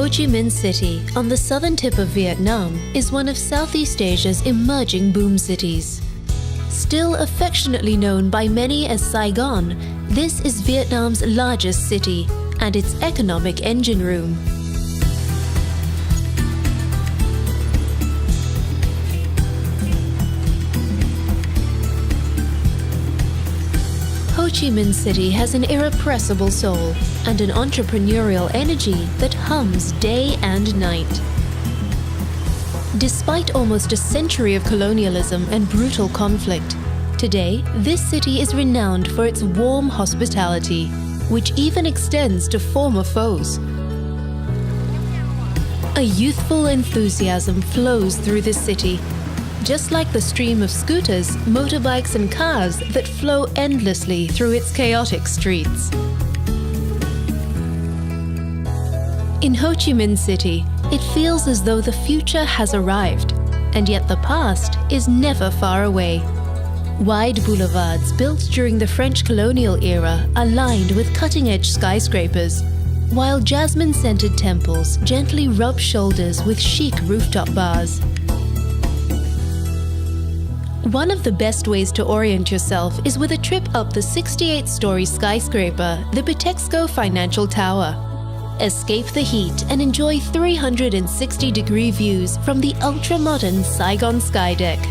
Chi Minh City, on the southern tip of Vietnam, is one of Southeast Asia's emerging boom cities. Still affectionately known by many as Saigon, this is Vietnam's largest city and its economic engine room. Ho Chi Minh City has an irrepressible soul and an entrepreneurial energy that hums day and night. Despite almost a century of colonialism and brutal conflict, today this city is renowned for its warm hospitality, which even extends to former foes. A youthful enthusiasm flows through the city, just like the stream of scooters, motorbikes and cars that flow endlessly through its chaotic streets. In Ho Chi Minh City, it feels as though the future has arrived, and yet the past is never far away. Wide boulevards built during the French colonial era are lined with cutting-edge skyscrapers, while jasmine-scented temples gently rub shoulders with chic rooftop bars. One of the best ways to orient yourself is with a trip up the 68-story skyscraper, the Bitexco Financial Tower. Escape the heat and enjoy 360-degree views from the ultra-modern Saigon skydeck.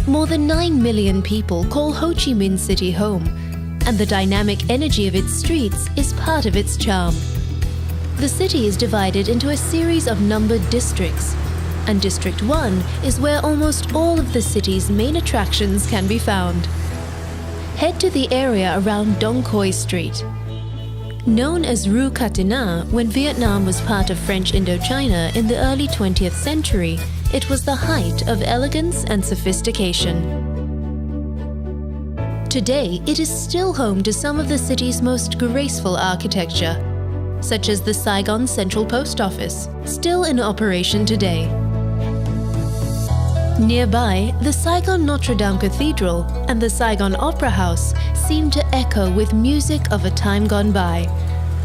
More than 9 million people call Ho Chi Minh City home, and the dynamic energy of its streets is part of its charm. The city is divided into a series of numbered districts, and District 1 is where almost all of the city's main attractions can be found. Head to the area around Dong Quoi Street. Known as Rue Catina when Vietnam was part of French Indochina in the early 20th century, it was the height of elegance and sophistication. Today, it is still home to some of the city's most graceful architecture, such as the Saigon Central Post Office, still in operation today. Nearby, the Saigon Notre Dame Cathedral and the Saigon Opera House seem to echo with music of a time gone by,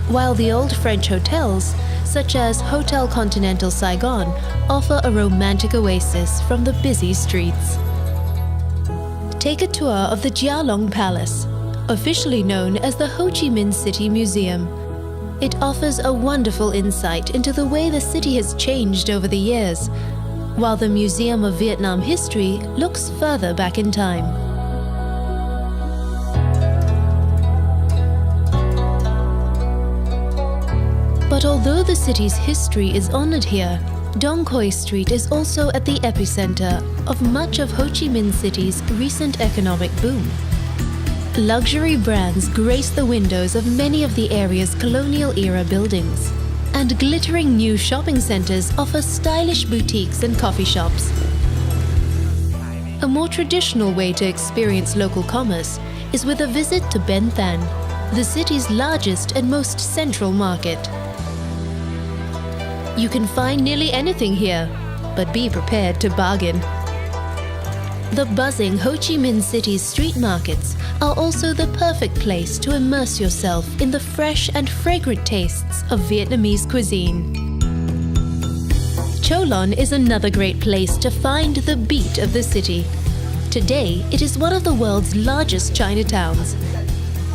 while the old French hotels, such as Hotel Continental Saigon, offer a romantic oasis from the busy streets. Take a tour of the Gia Long Palace, officially known as the Ho Chi Minh City Museum. It offers a wonderful insight into the way the city has changed over the years, while the Museum of Vietnam History looks further back in time. But although the city's history is honored here, Dong Quoi Street is also at the epicenter of much of Ho Chi Minh City's recent economic boom. Luxury brands grace the windows of many of the area's colonial-era buildings, and glittering new shopping centers offer stylish boutiques and coffee shops. A more traditional way to experience local commerce is with a visit to Ben Thanh, the city's largest and most central market. You can find nearly anything here, but be prepared to bargain. The buzzing Ho Chi Minh City's street markets are also the perfect place to immerse yourself in the fresh and fragrant tastes of Vietnamese cuisine. Cho Lon is another great place to find the beat of the city. Today, it is one of the world's largest Chinatowns,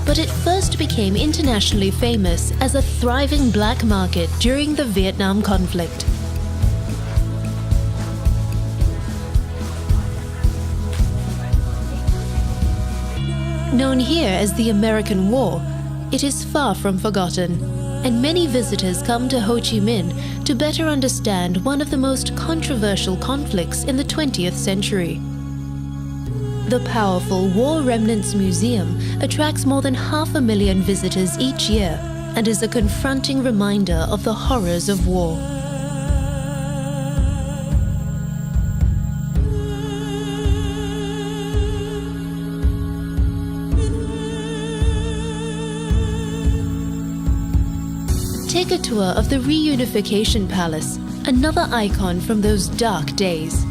but it first became internationally famous as a thriving black market during the Vietnam conflict. Known here as the American War, it is far from forgotten, and many visitors come to Ho Chi Minh to better understand one of the most controversial conflicts in the 20th century. The powerful War Remnants Museum attracts more than 500,000 visitors each year and is a confronting reminder of the horrors of war. Take a tour of the Reunification Palace, another icon from those dark days.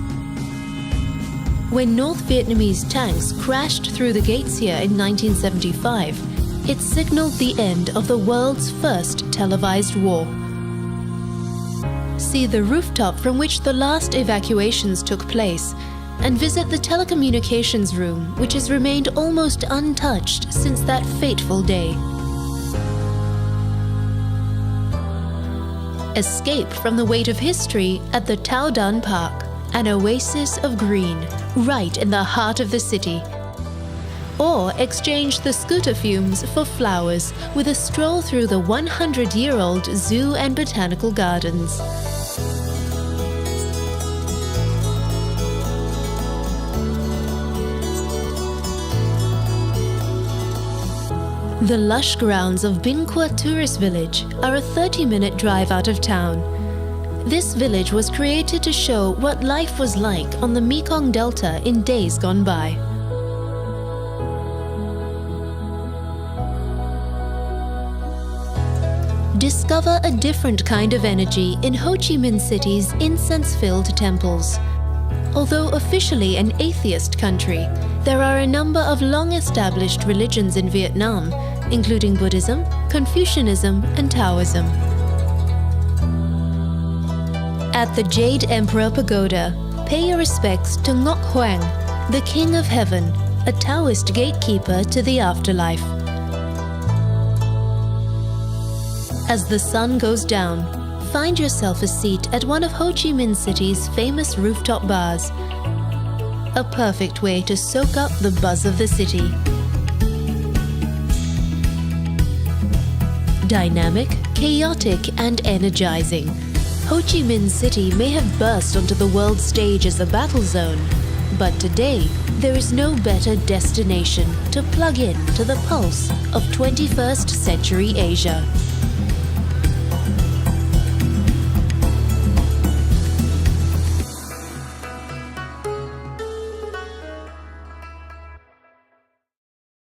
When North Vietnamese tanks crashed through the gates here in 1975, It signaled the end of the world's first televised war. See the rooftop from which the last evacuations took place, and visit the telecommunications room, which has remained almost untouched since that fateful day. Escape from the weight of history at the Tao Dan Park, an oasis of green, right in the heart of the city. Or exchange the scooter fumes for flowers with a stroll through the 100-year-old zoo and botanical gardens. The lush grounds of Bin Qua Tourist Village are a 30-minute drive out of town. This village was created to show what life was like on the Mekong Delta in days gone by. Discover a different kind of energy in Ho Chi Minh City's incense-filled temples. Although officially an atheist country, there are a number of long-established religions in Vietnam, including Buddhism, Confucianism, and Taoism. At the Jade Emperor Pagoda, pay your respects to Ngoc Hoang, the King of Heaven, a Taoist gatekeeper to the afterlife. As the sun goes down, find yourself a seat at one of Ho Chi Minh City's famous rooftop bars. A perfect way to soak up the buzz of the city. Dynamic, chaotic, and energizing, Ho Chi Minh City may have burst onto the world stage as a battle zone, but today there is no better destination to plug in to the pulse of 21st century Asia.